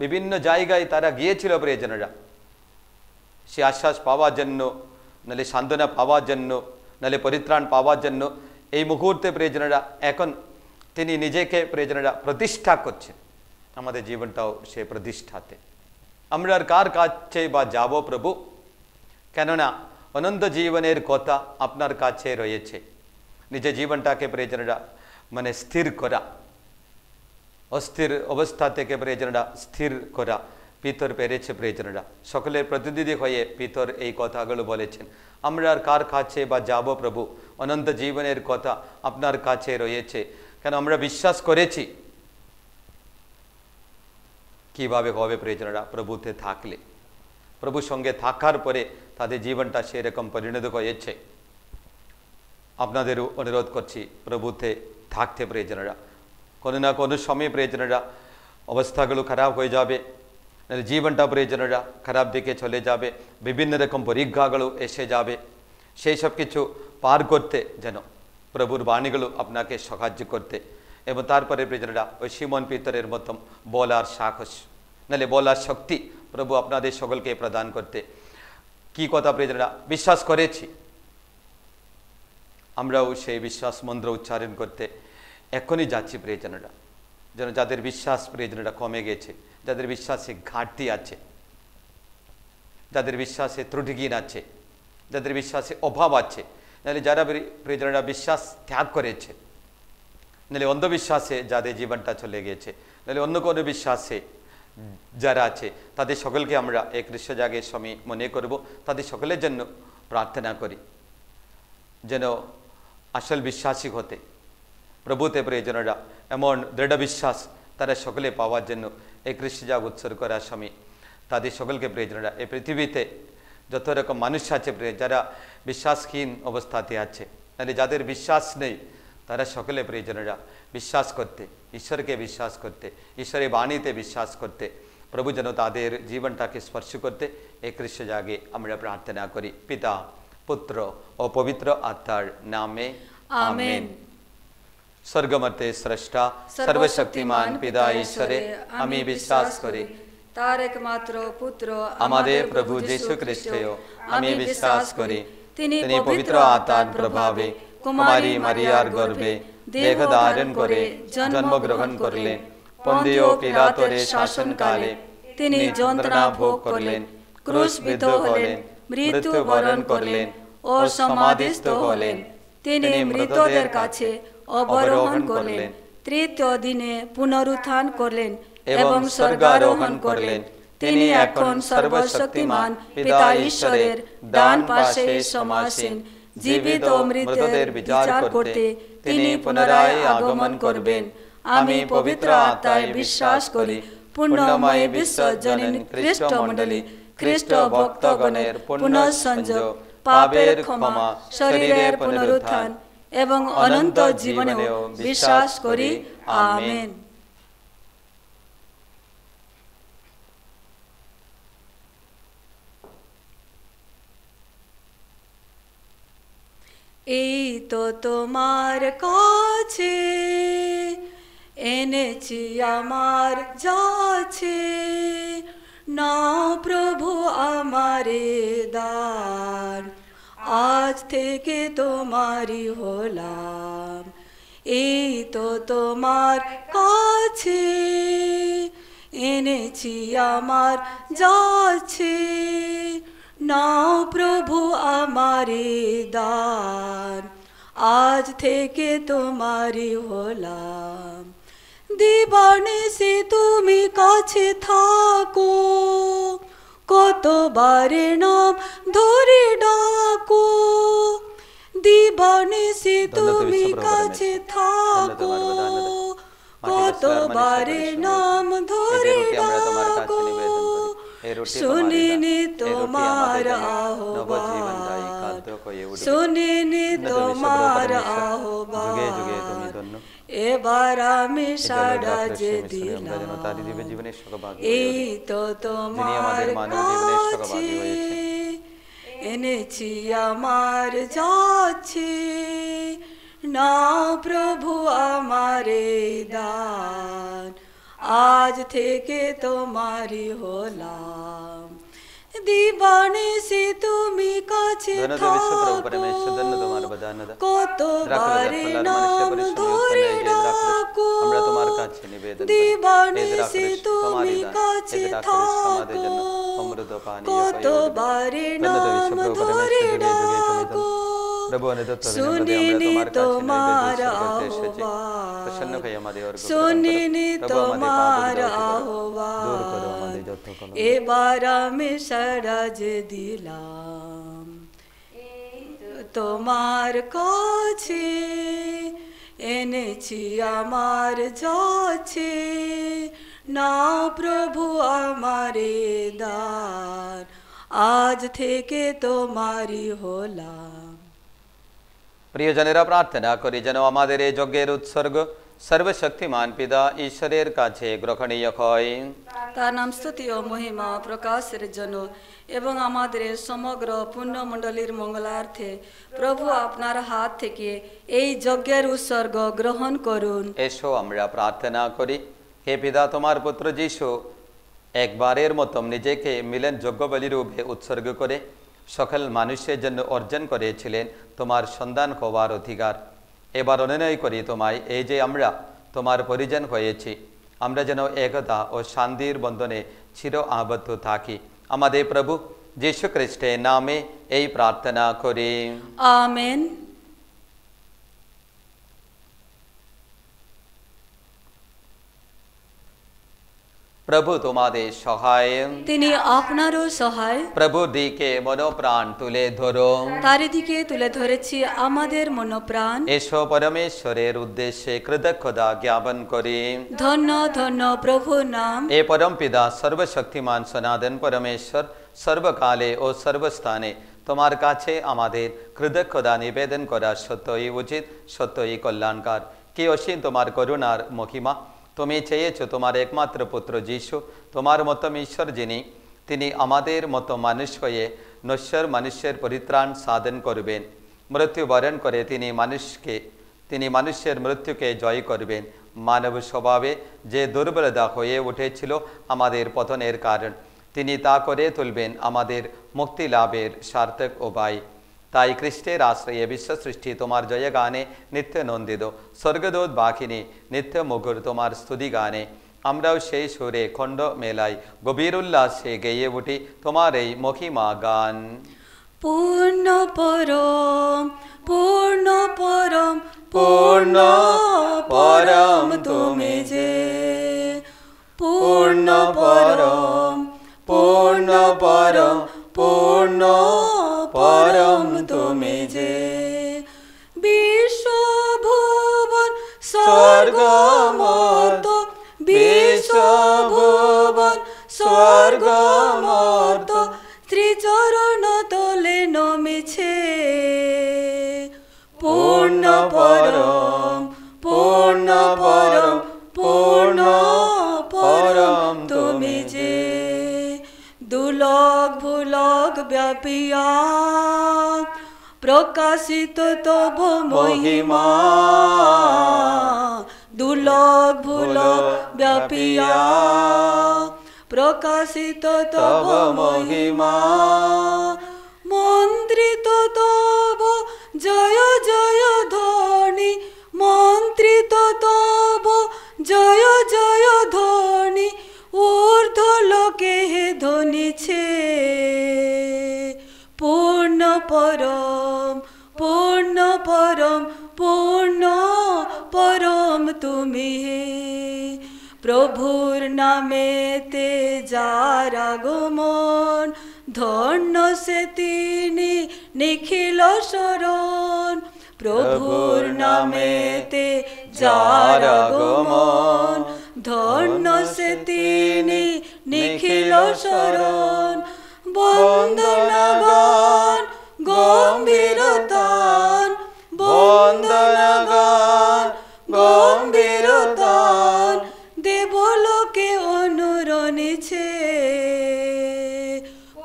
বিভিন্ন জায়গায় তারা গিয়েছিল প্রিয়জনেরা সে আশ্বাস পাওয়ার জন্য, নাহলে সান্ত্বনা পাওয়ার জন্য, নাহলে পরিত্রাণ পাওয়ার জন্য। এই মুহূর্তে প্রিয়জনেরা এখন তিনি নিজেকে প্রিয়জনেরা প্রতিষ্ঠা করছেন। আমাদের জীবনটাও সে প্রতিষ্ঠাতে। আমরা আর কার কাছে বা যাব প্রভু, কেননা অনন্ত জীবনের কথা আপনার কাছে রয়েছে। নিজের জীবনটাকে প্রিয়জনেরা স্থির করা, অস্থির অবস্থা থেকে প্রিয়জনেরা স্থির করা পিতর পেরেছে প্রিয়জনেরা। সকলের প্রতিনিধি হয়ে পিতর এই কথাগুলো বলেছেন, আমরা আর কার কাছে বা যাব প্রভু, অনন্ত জীবনের কথা আপনার কাছে রয়েছে। কেন আমরা বিশ্বাস করেছি। কিভাবে হবে প্রিয়জনেরা? প্রভুতে থাকলে, প্রভুর সঙ্গে থাকার পরে তাদের জীবনটা সেরকম পরিণত হয়েছে। আপনাদেরও অনুরোধ করছি প্রভুতে থাকতে প্রিয়জনেরা। কোনো না কোনো সময় প্রিয়জনেরা অবস্থাগুলো খারাপ হয়ে যাবে, জীবনটা প্রিয়জনেরা খারাপ দিকে চলে যাবে, বিভিন্ন রকম পরীক্ষাগুলো এসে যাবে। সেই সব কিছু পার করতে যেন প্রভুর বাণীগুলো আপনাকে সাহায্য করতে, এবং তারপরে প্রিয়জনেরা ওই সিমন পিতরের মতো বলার সাহস, নাহলে বলার শক্তি প্রভু আপনাদের সকলকে প্রদান করতে। কি কথা প্রিয়জনেরা? বিশ্বাস করেছি, আমরাও সেই বিশ্বাস মন্ত্র উচ্চারণ করতে এখনই যাচ্ছি প্রিয়জনেরা। যেন যাদের বিশ্বাস প্রিয়জনেরা কমে গেছে, যাদের বিশ্বাসে ঘাটতি আছে, যাদের বিশ্বাসে ত্রুটিহীন আছে, যাদের বিশ্বাসে অভাব আছে, নাহলে যারা প্রিয়জনেরা বিশ্বাস ত্যাগ করেছে, নাহলে অন্ধবিশ্বাসে যাদের জীবনটা চলে গেছে, নাহলে অন্য কোনো বিশ্বাসে যারা আছে, তাদের সকলকে আমরা এক খ্রিস্ট জাগের সময় মনে করব। তাদের সকলের জন্য প্রার্থনা করি যেন আসল বিশ্বাসী হতে, প্রভুতে প্রিয়জনেরা এমন দৃঢ় বিশ্বাস তারা সকলে পাওয়ার জন্য এই খ্রিস্ট জাগ উৎসর্গ করার সময় তাদের সকলকে প্রিয়জনেরা এই পৃথিবীতে যত রকম মানুষ আছে যারা বিশ্বাসহীন অবস্থাতে আছে, নাহলে যাদের বিশ্বাস নেই, তারা সকলে প্রিয়জনেরা বিশ্বাস করতে, ঈশ্বরকে বিশ্বাস করতে, ঈশ্বরের বাণীতে বিশ্বাস করতে, প্রভু যেন তাদের জীবনটাকে স্পর্শ করতে এই খ্রিস্ট জাগে আমরা প্রার্থনা করি। পিতা, পুত্র ও পবিত্র আত্মার নামে আমেন। স্বর্গমতে স্রষ্টা সর্বশক্তিমান পিতা ঈশ্বরে আমি বিশ্বাস করি, তার একমাত্র পুত্র আমাদের প্রভু যীশু খ্রিস্টেও আমি বিশ্বাস করি। তিনি পবিত্র আত্মার প্রভাবে কুমারী মারিয়ার গর্ভে দেহ ধারণ করে জন্মগ্রহণ করলেন। পন্তিয় পিলাতরের শাসনকালে তিনি যন্ত্রণা ভোগ করলেন, ক্রুশবিদ্ধ হলেন, মৃত্যু বরণ করলেন ও সমাধিস্থ হলেন। তিনি মৃতদের কাছে অবরোহণ করলেন, তৃতীয় দিনে পুনরুত্থান করলেন এবং স্বর্গারোহণ করলেন। তিনি এখন সর্বশক্তিমান পিতা ঈশ্বরের ডান পাশে সমাসীন। জীবিত ও মৃতদের বিচার করতে তিনি পুনরায় আগমন করবেন। আমি পবিত্র আত্মায় বিশ্বাস করি, পুণ্যময় বিশ্বজনীন খ্রিস্ট মণ্ডলী, খ্রিস্ট ভক্তগণের পুনঃসংযোগ, পাপের ক্ষমা, শরীরের পুনরুত্থান এবং অনন্ত জীবনেও বিশ্বাস করি। আমেন। এই তো তোমার কাছে এনেছি আমার যাচ্ছে, নাও প্রভু আমারে দান, আজ থেকে তোমারই হলাম, এই তো তোমার কাছে এনেছি আমার যাচ্ছে, নাও প্রভু আমারে দান, আজ থেকে তোমারই হলাম। দিবানিশি তুমি কাছে থাকো, কতবারে নাম ধরে ডাকো, দিবানিশি তুমি কাছে থাকো, কতবারে নাম ধরে ডাকো, শুনিনি তোমার আহ্বান, শুনিনি তোমার আহ্বান, এবার আমি সাড়া যে দিলাম, এই তো তোমার কাছে এনেছি আমার যাচ্ছে, নাও প্রভু আমারে দান, আজ থেকে তোমারই হলাম। দিবানিশি তুমি কাছে থাকো, কতবারে নাম ধরে ডাকো, দিবানিশি তুমি কাছে থাকো, কতবারে নাম ধরে ডাকো, শুনিনি তোমার আহ্বান, শুনিনি তোমার আহ্বান, এবার আমি সাড়া যে দিলাম, তোমার কাছে এনেছি আমার যাচ্ছে, নাও প্রভু আমারে দান, আজ থেকে তোমারই হলাম। প্রিয়জনেরা, প্রার্থনা করি যেন আমাদের এই যজ্ঞের উৎসর্গ সর্বশক্তিমান পিতা ঈশ্বরের কাছে গ্রহণীয় হয়, তার নাম স্তুতি ও মহিমা প্রকাশের জন্য এবং আমাদের সমগ্র পুণ্যমণ্ডলীর মঙ্গলার্থে প্রভু আপনার হাত থেকে এই যজ্ঞের উৎসর্গ গ্রহণ করুন। এসো আমরা প্রার্থনা করি। হে পিতা, তোমার পুত্র যীশু একবারের মতো নিজেকে মিলেন যজ্ঞ বলিরূপে উৎসর্গ করে সকল মানুষের জন্য অর্জন করেছিলেন তোমার সন্তান হওয়ার অধিকার। এবার অনুনয় করি তোমায়, এই যে আমরা তোমার পরিজন হয়েছি, আমরা যেন একতা ও শান্তির বন্ধনে চির আবদ্ধ থাকি। আমাদের প্রভু যীশু খ্রিস্টের নামে এই প্রার্থনা করি, আমেন। প্রভু তোমাদের সহায়, তিনি আপনারও সহায়। প্রভু দিকে মনোপ্রাণ তুলে ধরো, তার দিকে তুলে ধরেছি আমাদের মনোপ্রাণ। এসো পরমেশ্বরের উদ্দেশ্যে কৃতজ্ঞতা জ্ঞাপন করি। ধন্য ধন্য প্রভু নাম। এ পরম পিতা সর্বশক্তিমান সনাতন পরমেশ্বর, সর্বকালে ও সর্বস্থানে তোমার কাছে আমাদের কৃতজ্ঞতা নিবেদন করা সত্যই উচিত, সত্যই কল্যাণকার। কি অসীম তোমার করুণার মহিমা! তুমি চেয়েছো তোমার একমাত্র পুত্র যীশু, তোমার মতো ঈশ্বর যিনি, তিনি আমাদের মতো মানুষ হয়ে নশ্বর মানুষের পরিত্রাণ সাধন করবেন। মৃত্যুবরণ করে তিনি মানুষের মৃত্যুকে জয় করবেন। মানব স্বভাবে যে দুর্বলতা হয়ে উঠেছিল আমাদের পতনের কারণ, তিনি তা করে তুলবেন আমাদের মুক্তি লাভের সার্থক উপায়। তাই খ্রিস্টের আশ্রয়ে বিশ্ব সৃষ্টি তোমার জয় গানে নিত্য নন্দিত, স্বর্গদূত বাহিনী নিত্য মুগুর তোমার স্তুতি গানে। আমরাও সেই সুরে খণ্ড মেলায় গভীর উল্লাসে গেয়ে উঠি তোমার এই মহিমা গান। পূর্ণ পরম পূর্ণ পরম পূর্ণ পরম তুমি যে, পূর্ণ পরম পূর্ণ পরম পূর্ণ পরম তুমি যে, বিশ্বভুবন স্বর্গমর্ত, বিশ্বভুবন স্বর্গমর্ত ত্রিচরণ তলে নমেছে। পূর্ণ পরম পূর্ণ পরম পূর্ণ পরম তুমি যে, দুলক ভুলক ব্যাপিয়া প্রকাশিত তব মহিমা। দুলক ভুলক ব্যাপিয়া প্রকাশিত তব মহিমা। মন্ত্রিত তব পূর্ণ পরম পূর্ণ পরম পূর্ণ পরম তুমি হে। প্রভুর নামেতে যার আগমন, ধন্য সে তিনি নিখিল শরণ। প্রভুর নামেতে যার আগমন, ধন্য সে তিনি নিখিল শরণ। বন্দনাগান গম্ভীরতান, বন্দনাগান গম্ভীরতান, দেবলোকে অনুরণিছে।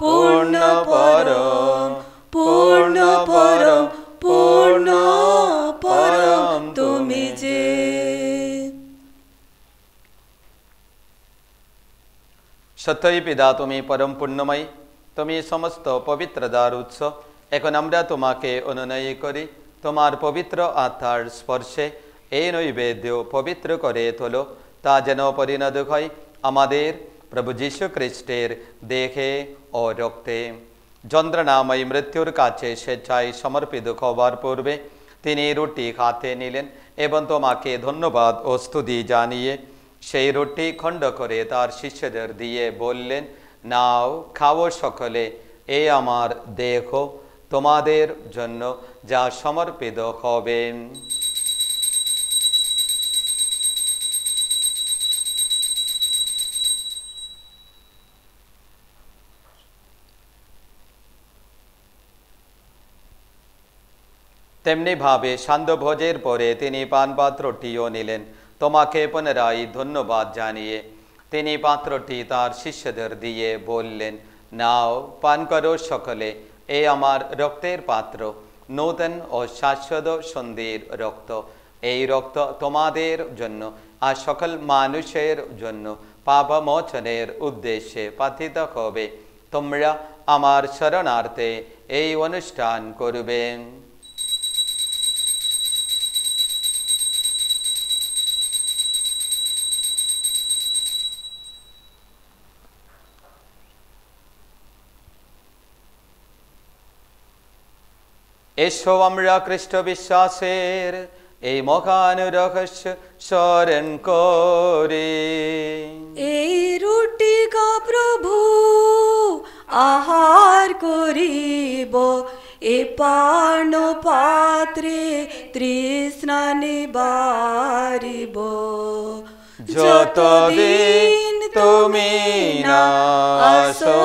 পূর্ণ পরম পূর্ণ পরম পূর্ণ পরম তুমি যে। সত্যই পিতা, তুমি পরম পুণ্যময়ী, তুমি সমস্ত পবিত্রতার উৎস। এখন আমরা তোমাকে অনুনয় করি, তোমার পবিত্র আত্মার স্পর্শে এই নৈবেদ্য পবিত্র করে তোলো, তা যেন পরিণত হয় আমাদের প্রভু যীশু খ্রিস্টের দেহে ও রক্তে। যন্ত্রণাময়ী মৃত্যুর কাছে স্বেচ্ছায় সমর্পিত হবার পূর্বে তিনি রুটি হাতে নিলেন এবং তোমাকে ধন্যবাদ ও স্তুতি জানিয়ে সেই রুটি খণ্ড করে তার শিষ্যদের দিয়ে বললেন, নাও খাও সকলে, এ আমার দেহ তোমাদের জন্য যা সমর্পিত হবে। তেমনি ভাবে সান্ধ্যভোজের পরে তিনি পানপাত্রটিও নিলেন, তোমাকে পুনরায় ধন্যবাদ জানিয়ে তিনি পাত্রটি তার শিষ্যদের দিয়ে বললেন, নাও পান করো সকলে, এ আমার রক্তের পাত্র, নূতন ও শাশ্বত সন্ধির রক্ত। এই রক্ত তোমাদের জন্য আর সকল মানুষের জন্য পাপমোচনের উদ্দেশ্যে পাঠিত হবে। তোমরা আমার শরণার্থে এই অনুষ্ঠান করবে। এসো আমরা খ্রিস্ট বিশ্বাসের এই মহান রহস্য স্মরণ করি। এই রুটিকা প্রভু আহার করিব, এ পান পাত্রে তৃষ্ণা নিবারিব। যতদিন তুমি না আসো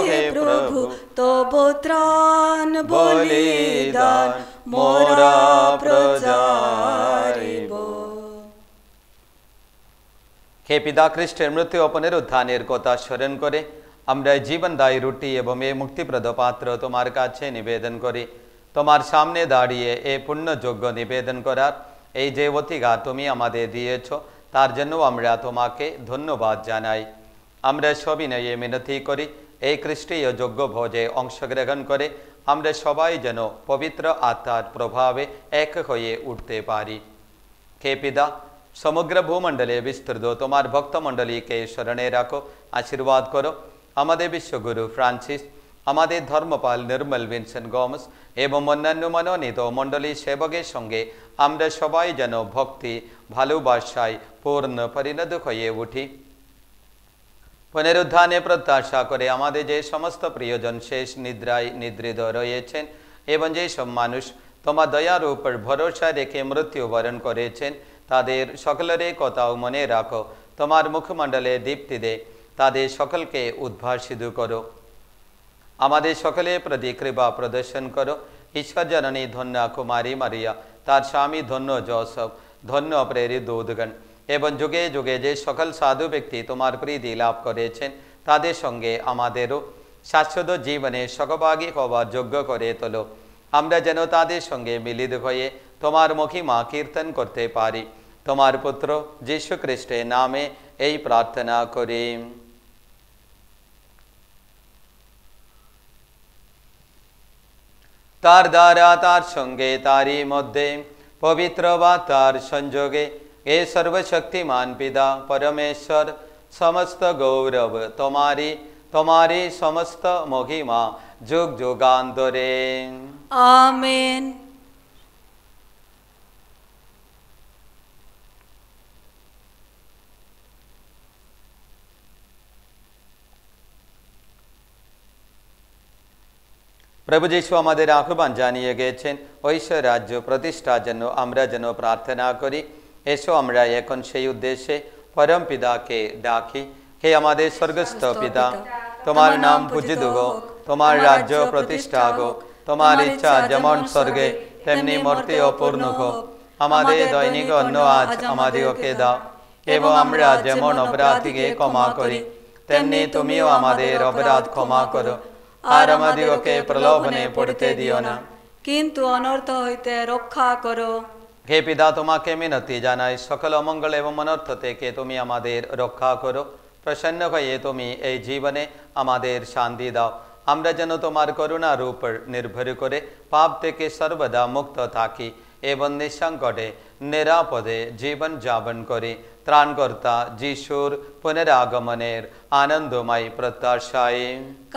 হে প্রভু, তব ত্রাণ বলিদান মোরা প্রচারিব। হে পিতা, খ্রিস্টের মৃত্যু ও পুনরুত্থানের কথা স্মরণ করে আমরা জীবনদায়ী রুটি এবং এই মুক্তিপ্রদ পাত্র তোমার কাছে নিবেদন করি। তোমার সামনে দাঁড়িয়ে এই পুণ্যযোগ্য নিবেদন করার এই যে অধিকার তুমি আমাদের দিয়েছ, তার জন্য আমরা তোমাকে ধন্যবাদ জানাই। আমরা সবিনয়ে মিনতি করি, এই খ্রিস্টীয় যজ্ঞ ভোজে অংশগ্রহণ করে আমরা সবাই যেন পবিত্র আত্মার প্রভাবে এক হয়ে উঠতে পারি। হে পিতা, সমগ্র ভূমণ্ডলে বিস্তৃত তোমার ভক্তমণ্ডলীকে স্মরণে রাখো, আশীর্বাদ করো। আমাদের বিশ্বগুরু ফ্রান্সিস, আমাদের ধর্মপাল নির্মল ভিনসেন্ট গোমেস এবং অন্যান্য মনোনীত মণ্ডলী সেবকের সঙ্গে আমরা সবাই যেন ভক্তি ভালোবাসায় পূর্ণ পরিণত হয়ে উঠি। পুনরুত্থানে প্রত্যাশা করে আমাদের যে সমস্ত প্রিয়জন শেষ নিদ্রায় নিদ্রিত রয়েছেন এবং যেসব মানুষ তোমার দয়ার উপর ভরসা রেখে মৃত্যুবরণ করেছেন, তাদের সকলের কথাও মনে রাখো। তোমার মুখমণ্ডলে দীপ্তি দে তাদের সকলকে উদ্ভাসিত করো। আমাদের সকলের প্রতি কৃপা প্রদর্শন করো। ঈশ্বর জননী ধন্য কুমারী মারিয়া, তার স্বামী ধন্য জোসেফ, ধন্য প্রেরিত দূতগণ এবং যুগে যুগে যে সকল সাধু ব্যক্তি তোমার প্রীতি লাভ করেছেন, তাদের সঙ্গে আমাদেরও শাশ্বত জীবনে সহভাগী হবার যোগ্য করে তোলো। আমরা যেন তাদের সঙ্গে মিলিত হয়ে তোমার মহিমা কীর্তন করতে পারি। তোমার পুত্র যীশু খ্রিস্টের নামে এই প্রার্থনা করি। তার দ্বারা, তার সঙ্গে, তারই মধ্যে পবিত্র বা তার সংযোগে এ সর্বশক্তিমান পিতা পরমেশ্বর, সমস্ত গৌরব তোমারই, তোমারই সমস্ত মহিমা যুগ যুগান্তরে। আমেন। প্রভু যীশু আমাদের আহ্বান জানিয়ে গেছেন, ঐশ্বর রাজ্য প্রতিষ্ঠার জন্য আমরা যেন প্রার্থনা করি। এসো আমরা এখন সেই উদ্দেশ্যে পরম পিতাকে ডাকি। হে আমাদের স্বর্গস্থ পিতা, তোমার নাম পূজিত হোক, তোমার রাজ্য প্রতিষ্ঠা হোক, তোমার ইচ্ছা যেমন স্বর্গে তেমনি মর্তেও পূর্ণ হোক। আমাদের দৈনিক অন্ন আজ আমাদেরকে দাও, এবং আমরা যেমন অপরাধীকে ক্ষমা করি তেমনি তুমিও আমাদের অপরাধ ক্ষমা করো। আর আমাদিগকে প্রলোভনে পড়তে দিও না, কিন্তু অনর্থ হইতে রক্ষা করো। হে পিতা, তোমাকে মিনতি জানাই, সকল অমঙ্গল এবং অনর্থ থেকে তুমি আমাদের রক্ষা করো। প্রসন্ন হয়ে তুমি এই জীবনে আমাদের শান্তি দাও। আমরা যেন তোমার করুণার উপর নির্ভর করে পাপ থেকে সর্বদা মুক্ত থাকি এবং নিঃসংকটে নিরাপদে জীবন যাপন করি। ত্রাণকর্তা যিশুর পুনরাগমনের আনন্দময় প্রত্যাশায়।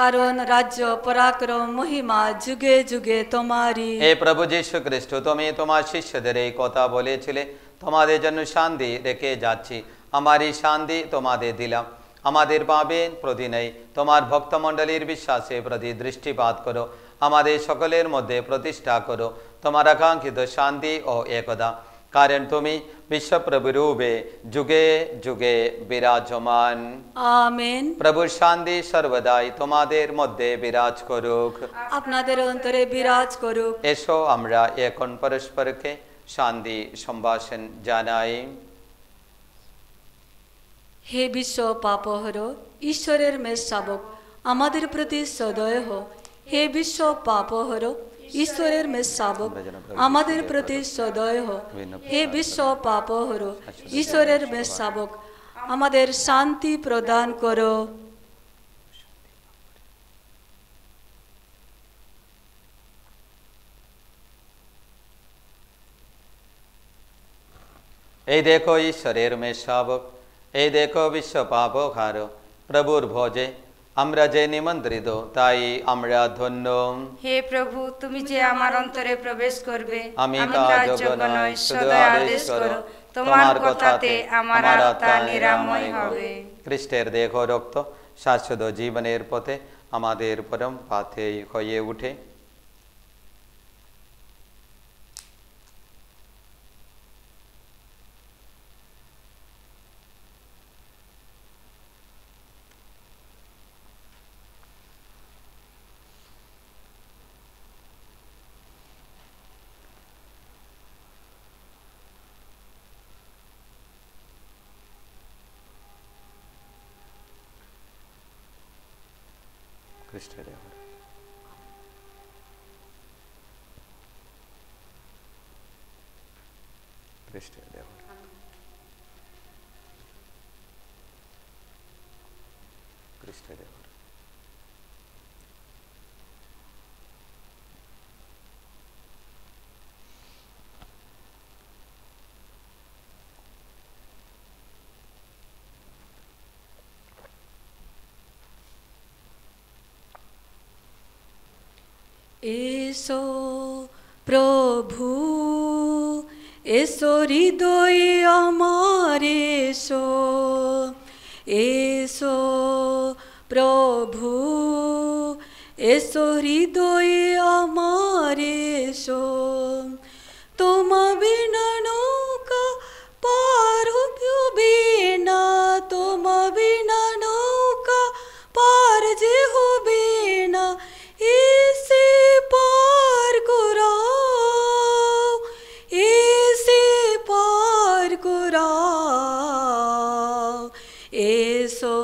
কারণ রাজ্য পরাক্রম মহিমা যুগে যুগে তোমারই। হে প্রভু যীশু খ্রিস্ট, তুমি তোমার শিষ্যদের এই কথা বলেছিলে, তোমাদের জন্য শান্তি রেখে যাচ্ছি, আমারই শান্তি তোমাদের দিলাম। আমাদের পাপের প্রতি নেই, তোমার ভক্তমণ্ডলীর বিশ্বাসে প্রতি দৃষ্টিপাত করো। আমাদের সকলের মধ্যে প্রতিষ্ঠা করো তোমার আকাঙ্ক্ষিত শান্তি ও একতা, কারণ তুমি বিশ্বপ্রভু রূপে যুগে যুগে বিরাজমান। আমেন। প্রভুর শান্তি সর্বদাই তোমাদের মধ্যে বিরাজ করুক, আপনাদের অন্তরে বিরাজ করুক। এসো আমরা এখন পরস্পরকে শান্তি সম্ভাষণ জানাই। হে বিশ্ব পাপহর ঈশ্বরের মেষ শাবক, আমাদের প্রতি সদয় হো। হে বিশ্ব পাপহর ঈশ্বরের মেষ শাবক, আমাদের প্রতি সদয় হো। হে বিশ্ব পাপহর ঈশ্বরের মেষ শাবক, আমাদের শান্তি প্রদান করো। এই দেখো ঈশ্বরের মেষ শাবক, এই দেখো বিশ্ব পাপহার। প্রভুর ভোজে আমরা যে নিমন্ত্রিত, তাই আমরা ধন্য। হে প্রভু, তুমি যে আমার অন্তরে প্রবেশ করবে, আমি তার যোগ্য নই, শুধু আদেশ করো, তোমার কথাতে আমার আত্মা নিরাময় হবে। খ্রিস্টের দেহ রক্ত শাশ্বত জীবনের পথে আমাদের পরম পাথে হয়ে উঠে। খ্রিস্টের দেহ, খ্রিস্টের দেহ, খ্রিস্টের দেহ। এসো প্রভু, এসো হৃদয়ে আমার এসো। এসো প্রভু, এসো হৃদয়ে আমার এসো। তোমা বিনা নৌকা পার হবে না, তোমা বিনা নৌকা পার যে হবে না। এসে পার করাও, এসে পার করাও। এসো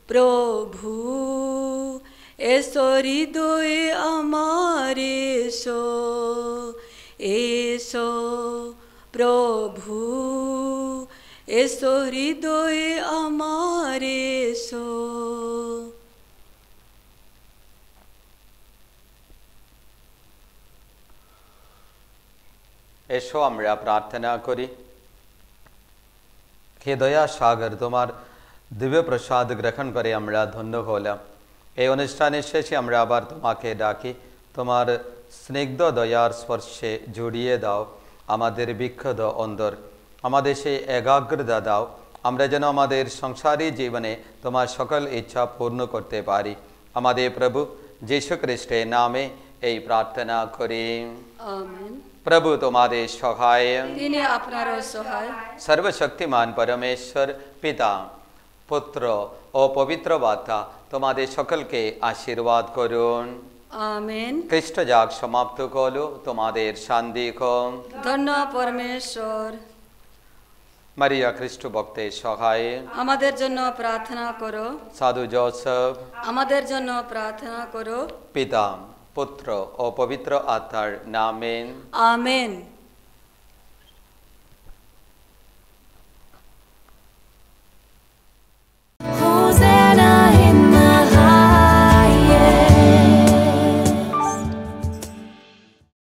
প্রভু, এসো হৃদয়ে আমার এসো। এসো প্রভু, এসো হৃদয়ে আমার এসো। এসো আমরা প্রার্থনা করি। হে দয়া সাগর, তোমার দিব্য প্রসাদ গ্রহণ করে আমরা ধন্য হলাম। এই অনুষ্ঠানের শেষে আমরা আবার তোমাকে ডাকি, তোমার স্নিগ্ধ দয়ার স্পর্শে জড়িয়ে দাও আমাদের বিক্ষত অন্তর, আমাদের সেই একাগ্রতা দাও, আমরা যেন আমাদের সংসারী জীবনে তোমার সকল ইচ্ছা পূর্ণ করতে পারি। আমাদের প্রভু যীশু খ্রিস্টের নামে এই প্রার্থনা করি। আমেন। প্রভু তোমাদের সহায়, তিনি আপনারও সহায়। সর্বশক্তিমান পরমেশ্বর পিতা, পুত্র ও পবিত্র আত্মা তোমাদের সকলকে আশীর্বাদ করুন। আমেন। খ্রিস্ট যাগ সমাপ্ত করলো, তোমাদের শান্তি হোক। ধন্য পরমেশ্বর, মারিয়া খ্রিস্ট ভক্তের সহায়, আমাদের জন্য প্রার্থনা করো। সাধু জোসেফ, আমাদের জন্য প্রার্থনা করো। পিতা, পুত্র ও পবিত্র আত্মার নামে আমেন।